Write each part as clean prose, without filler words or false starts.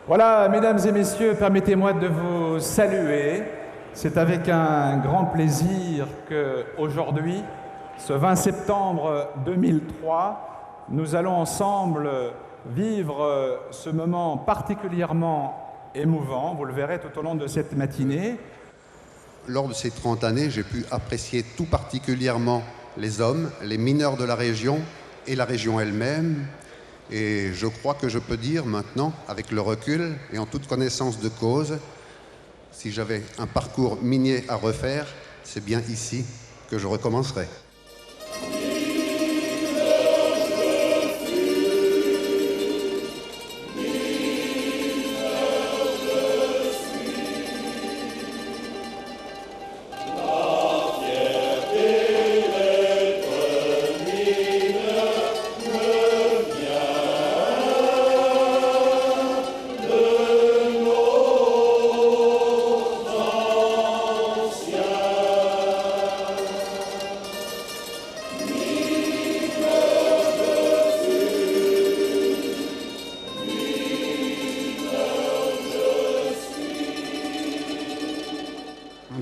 Voilà, mesdames et messieurs, permettez-moi de vous saluer. C'est avec un grand plaisir qu'aujourd'hui, ce 20 septembre 2003, nous allons ensemble vivre ce moment particulièrement émouvant. Vous le verrez tout au long de cette matinée. Lors de ces 30 années, j'ai pu apprécier tout particulièrement les hommes, les mineurs de la région et la région elle-même. Et je crois que je peux dire maintenant, avec le recul et en toute connaissance de cause, si j'avais un parcours minier à refaire, c'est bien ici que je recommencerais.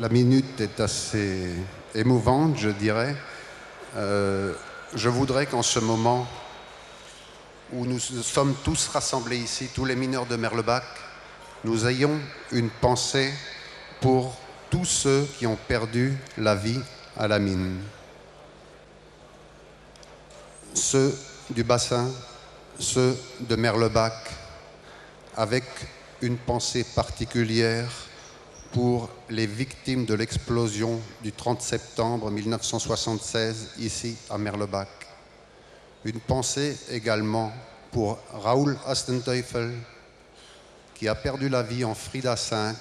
La minute est assez émouvante, je dirais. Je voudrais qu'en ce moment où nous sommes tous rassemblés ici, tous les mineurs de Merlebach, nous ayons une pensée pour tous ceux qui ont perdu la vie à la mine. Ceux du bassin, ceux de Merlebach, avec une pensée particulière pour les victimes de l'explosion du 30 septembre 1976 ici à Merlebach. Une pensée également pour Raoul Hastenteufel qui a perdu la vie en Frida 5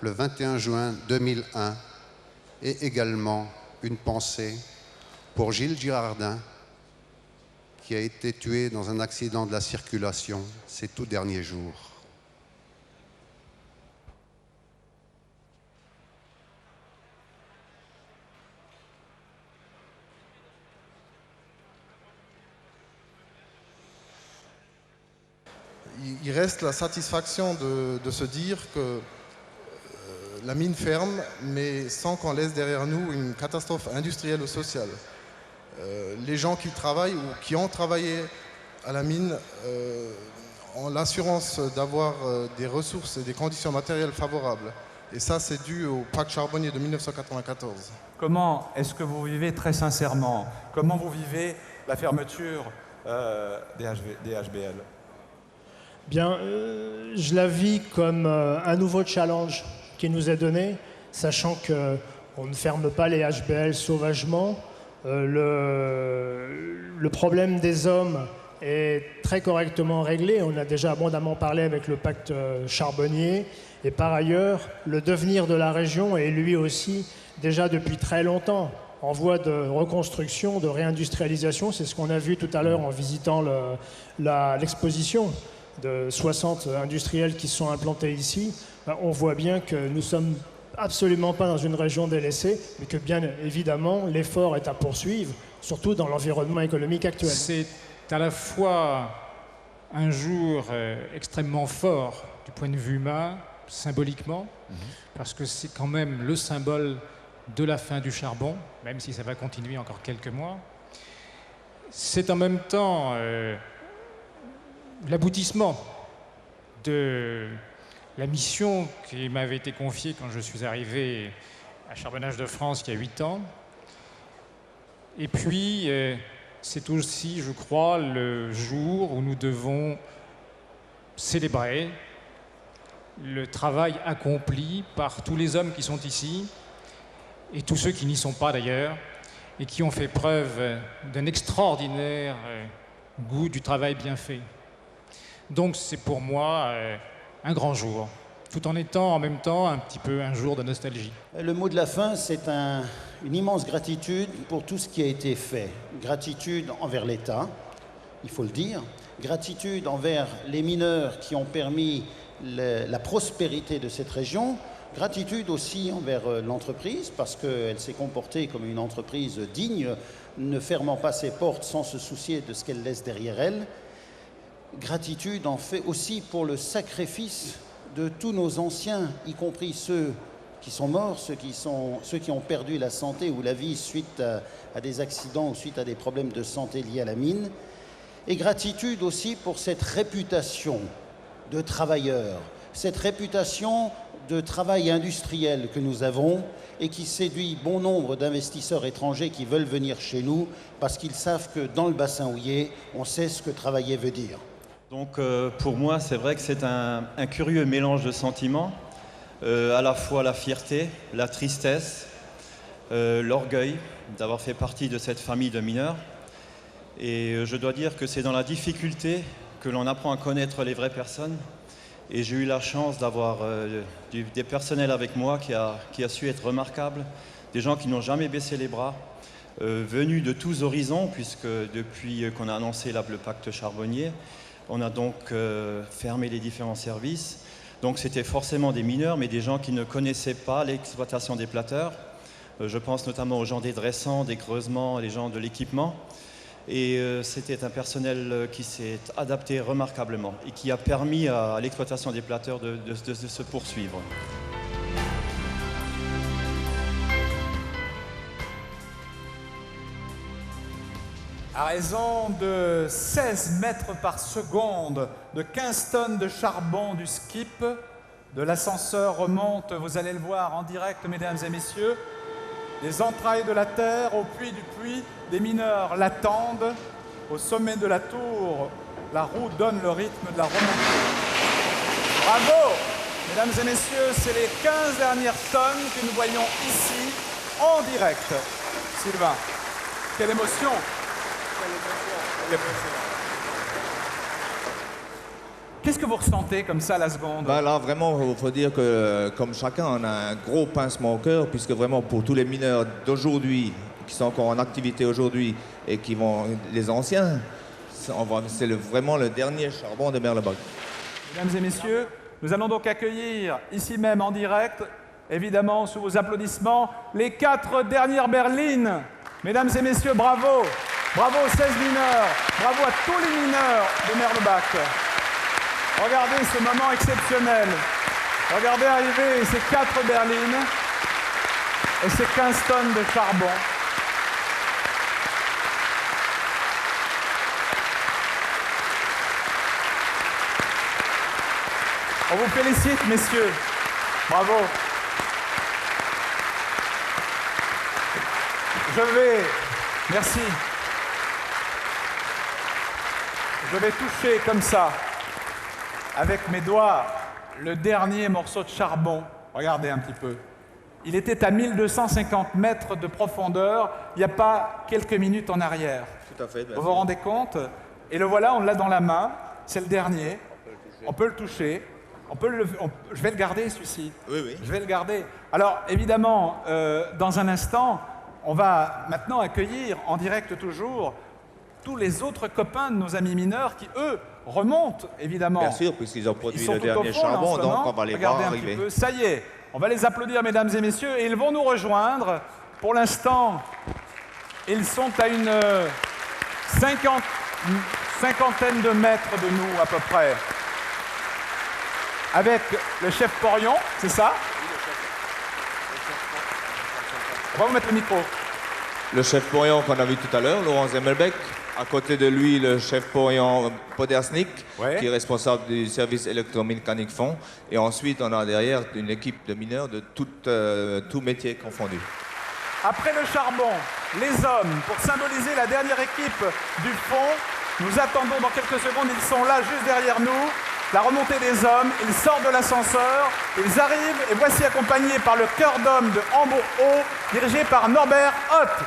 le 21 juin 2001 et également une pensée pour Gilles Girardin qui a été tué dans un accident de la circulation ces tout derniers jours. Il reste la satisfaction de se dire que la mine ferme, mais sans qu'on laisse derrière nous une catastrophe industrielle ou sociale. Les gens qui travaillent ou qui ont travaillé à la mine ont l'assurance d'avoir des ressources et des conditions matérielles favorables. Et ça, c'est dû au pacte charbonnier de 1994. Comment est-ce que vous vivez très sincèrement? Comment vous vivez la fermeture des HBL? Bien, je la vis comme un nouveau challenge qui nous est donné, sachant qu'on ne ferme pas les HBL sauvagement. Le problème des hommes est très correctement réglé. On a déjà abondamment parlé avec le pacte charbonnier. Et par ailleurs, le devenir de la région est lui aussi déjà depuis très longtemps en voie de reconstruction, de réindustrialisation. C'est ce qu'on a vu tout à l'heure en visitant l'exposition de 60 industriels qui sont implantés ici. On voit bien que nous ne sommes absolument pas dans une région délaissée, mais que bien évidemment l'effort est à poursuivre, surtout dans l'environnement économique actuel. C'est à la fois un jour extrêmement fort du point de vue humain, symboliquement, parce que c'est quand même le symbole de la fin du charbon, même si ça va continuer encore quelques mois. C'est en même temps l'aboutissement de la mission qui m'avait été confiée quand je suis arrivé à Charbonnage de France il y a 8 ans. Et puis, c'est aussi, je crois, le jour où nous devons célébrer le travail accompli par tous les hommes qui sont ici, et tous ceux qui n'y sont pas d'ailleurs, et qui ont fait preuve d'un extraordinaire goût du travail bien fait. Donc c'est pour moi un grand jour, tout en étant en même temps un petit peu un jour de nostalgie. Le mot de la fin, c'est une immense gratitude pour tout ce qui a été fait. Gratitude envers l'État, il faut le dire. Gratitude envers les mineurs qui ont permis la prospérité de cette région. Gratitude aussi envers l'entreprise parce qu'elle s'est comportée comme une entreprise digne, ne fermant pas ses portes sans se soucier de ce qu'elle laisse derrière elle. gratitude en fait aussi pour le sacrifice de tous nos anciens, y compris ceux qui sont morts, ceux qui ont perdu la santé ou la vie suite à des accidents ou suite à des problèmes de santé liés à la mine. Et gratitude aussi pour cette réputation de travailleurs, cette réputation de travail industriel que nous avons et qui séduit bon nombre d'investisseurs étrangers qui veulent venir chez nous parce qu'ils savent que dans le bassin houiller, on sait ce que travailler veut dire. Donc pour moi, c'est vrai que c'est un curieux mélange de sentiments, à la fois la fierté, la tristesse, l'orgueil d'avoir fait partie de cette famille de mineurs. Et je dois dire que c'est dans la difficulté que l'on apprend à connaître les vraies personnes. Et j'ai eu la chance d'avoir des personnels avec moi qui a su être remarquable, des gens qui n'ont jamais baissé les bras, venus de tous horizons, puisque depuis qu'on a annoncé le pacte charbonnier, on a donc fermé les différents services. Donc c'était forcément des mineurs, mais des gens qui ne connaissaient pas l'exploitation des platteurs. Je pense notamment aux gens des dressants, des creusements, les gens de l'équipement. Et c'était un personnel qui s'est adapté remarquablement et qui a permis à l'exploitation des platteurs de se poursuivre. À raison de 16 mètres par seconde, de 15 tonnes de charbon du skip, de l'ascenseur remonte, vous allez le voir en direct, mesdames et messieurs, des entrailles de la terre au puits du puits, des mineurs l'attendent. Au sommet de la tour, la roue donne le rythme de la remontée. Bravo! Mesdames et messieurs, c'est les 15 dernières tonnes que nous voyons ici, en direct. Sylvain, quelle émotion! Qu'est-ce que vous ressentez comme ça à la seconde? Ben là, vraiment, il faut dire que, comme chacun, on a un gros pincement au cœur, puisque vraiment, pour tous les mineurs d'aujourd'hui, qui sont encore en activité aujourd'hui, et qui vont, les anciens, c'est vraiment le dernier charbon de Merlebach. Mesdames et messieurs, nous allons donc accueillir, ici même en direct, évidemment sous vos applaudissements, les 4 dernières berlines. Mesdames et messieurs, bravo! Bravo aux 16 mineurs, bravo à tous les mineurs de Merlebach. Regardez ce moment exceptionnel. Regardez arriver ces 4 berlines et ces 15 tonnes de charbon. On vous félicite, messieurs. Bravo. Merci. Je vais toucher comme ça, avec mes doigts, le dernier morceau de charbon. Regardez un petit peu. Il était à 1250 mètres de profondeur, il n'y a pas quelques minutes en arrière. Tout à fait. Vous vous rendez compte? Et le voilà, on l'a dans la main. C'est le dernier. On peut le toucher. Je vais le garder, celui-ci. Oui, oui. Je vais le garder. Alors, évidemment, dans un instant, on va maintenant accueillir, en direct toujours, tous les autres copains de nos amis mineurs qui, eux, remontent, évidemment. Bien sûr, puisqu'ils ont produit le tout au dernier fond, là, en charbon, ce donc moment. on va les Regardez voir un petit arriver. peu. Ça y est, on va les applaudir, mesdames et messieurs, et ils vont nous rejoindre. Pour l'instant, ils sont à une cinquantaine de mètres de nous, à peu près. Avec le chef Porion, c'est ça? On va vous mettre le micro. Le chef Porion qu'on a vu tout à l'heure, Laurent Zemmelbeck. À côté de lui, le chef Porion Podersnik, qui est responsable du service électromécanique fond. Et ensuite, on a derrière une équipe de mineurs de tout métier confondu. Après le charbon, les hommes, pour symboliser la dernière équipe du fond, nous attendons dans quelques secondes, ils sont là juste derrière nous. La remontée des hommes, ils sortent de l'ascenseur, ils arrivent et voici accompagnés par le chœur d'hommes de Hambourg-Haut, dirigé par Norbert Hoth.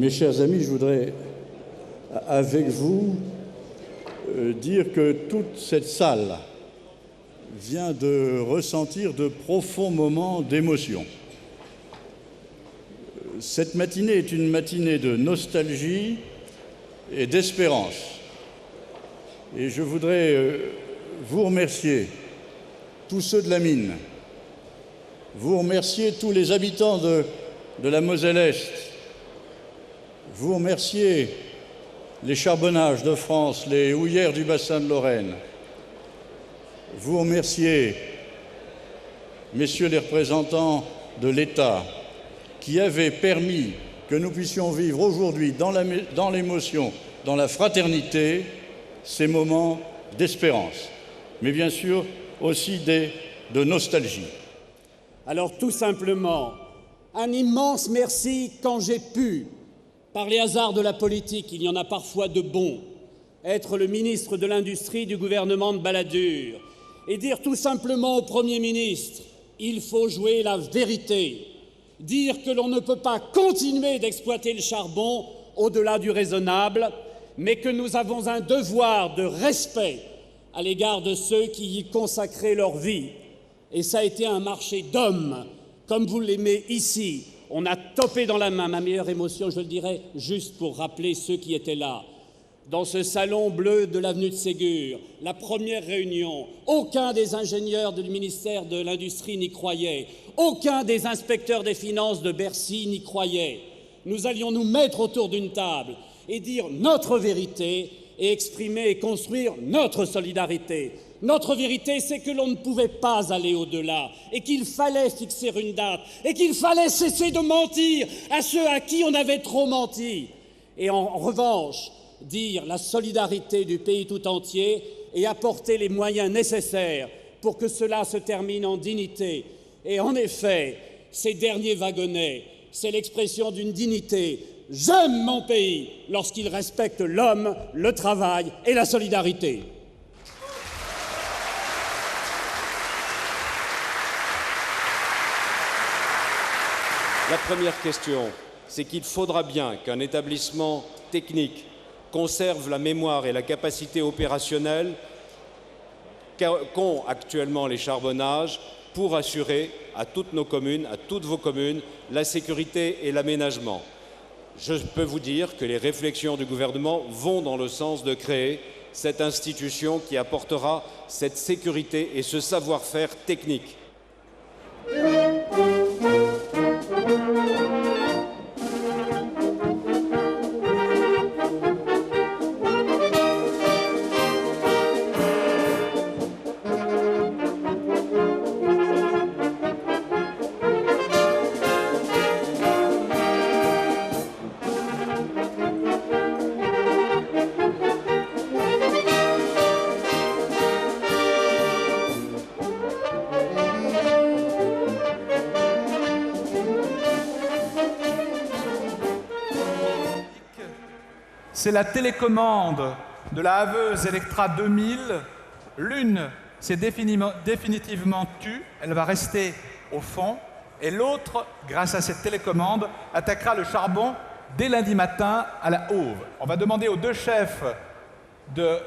Mes chers amis, je voudrais, avec vous, dire que toute cette salle vient de ressentir de profonds moments d'émotion. Cette matinée est une matinée de nostalgie et d'espérance. Et je voudrais vous remercier, tous ceux de la mine, vous remercier tous les habitants de la Moselle-Est, vous remercier les charbonnages de France, les houillères du bassin de Lorraine, vous remercier, messieurs les représentants de l'État, qui avaient permis que nous puissions vivre aujourd'hui dans l'émotion, dans la fraternité, ces moments d'espérance, mais bien sûr aussi de nostalgie. Alors tout simplement, un immense merci quand j'ai pu, par les hasards de la politique, il y en a parfois de bons, être le ministre de l'Industrie du gouvernement de Balladur et dire tout simplement au Premier ministre, il faut jouer la vérité, dire que l'on ne peut pas continuer d'exploiter le charbon au-delà du raisonnable, mais que nous avons un devoir de respect à l'égard de ceux qui y consacraient leur vie. Et ça a été un marché d'hommes, comme vous l'aimez ici. On a topé dans la main, ma meilleure émotion, je le dirais, juste pour rappeler ceux qui étaient là. Dans ce salon bleu de l'avenue de Ségur, la première réunion, aucun des ingénieurs du ministère de l'Industrie n'y croyait, aucun des inspecteurs des finances de Bercy n'y croyait. Nous allions nous mettre autour d'une table et dire notre vérité et exprimer et construire notre solidarité. Notre vérité, c'est que l'on ne pouvait pas aller au-delà et qu'il fallait fixer une date et qu'il fallait cesser de mentir à ceux à qui on avait trop menti. Et en revanche, dire la solidarité du pays tout entier et apporter les moyens nécessaires pour que cela se termine en dignité. Et en effet, ces derniers wagonnets, c'est l'expression d'une dignité. J'aime mon pays lorsqu'il respecte l'homme, le travail et la solidarité. La première question, c'est qu'il faudra bien qu'un établissement technique conserve la mémoire et la capacité opérationnelle qu'ont actuellement les charbonnages pour assurer à toutes nos communes, à toutes vos communes, la sécurité et l'aménagement. Je peux vous dire que les réflexions du gouvernement vont dans le sens de créer cette institution qui apportera cette sécurité et ce savoir-faire technique. C'est la télécommande de la Haveuse Electra 2000. L'une s'est définitivement tue, elle va rester au fond, et l'autre, grâce à cette télécommande, attaquera le charbon dès lundi matin à la Hauve. On va demander aux deux chefs de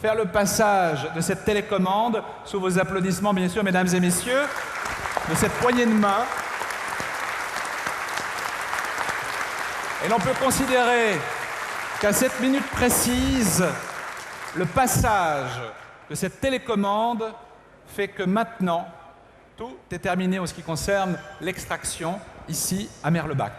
faire le passage de cette télécommande, sous vos applaudissements bien sûr, mesdames et messieurs, de cette poignée de main. Et l'on peut considérer qu'à cette minute précise, le passage de cette télécommande fait que maintenant, tout est terminé en ce qui concerne l'extraction ici à Merlebach.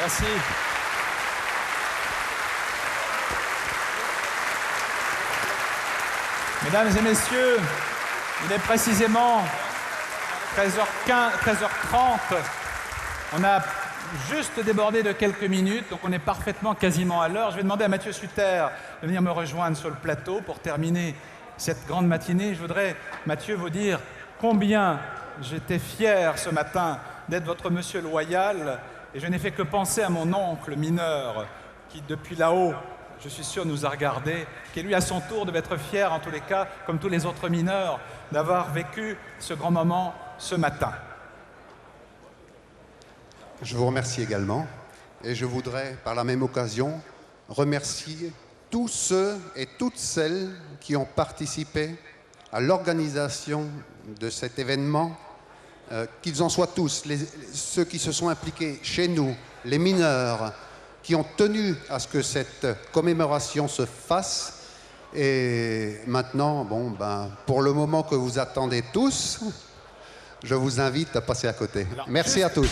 Merci. Mesdames et messieurs, il est précisément 13h15, 13h30. On a juste débordé de quelques minutes, donc on est parfaitement quasiment à l'heure. Je vais demander à Mathieu Sutter de venir me rejoindre sur le plateau pour terminer cette grande matinée. Je voudrais, Mathieu, vous dire combien j'étais fier ce matin d'être votre monsieur loyal, et je n'ai fait que penser à mon oncle mineur qui, depuis là-haut, je suis sûr, nous a regardés, qui lui, à son tour, devait être fier, en tous les cas, comme tous les autres mineurs, d'avoir vécu ce grand moment ce matin. Je vous remercie également, et je voudrais, par la même occasion, remercier tous ceux et toutes celles qui ont participé à l'organisation de cet événement, qu'ils en soient tous, ceux qui se sont impliqués chez nous, les mineurs, qui ont tenu à ce que cette commémoration se fasse. Et maintenant, bon, pour le moment que vous attendez tous, je vous invite à passer à côté. Merci à tous.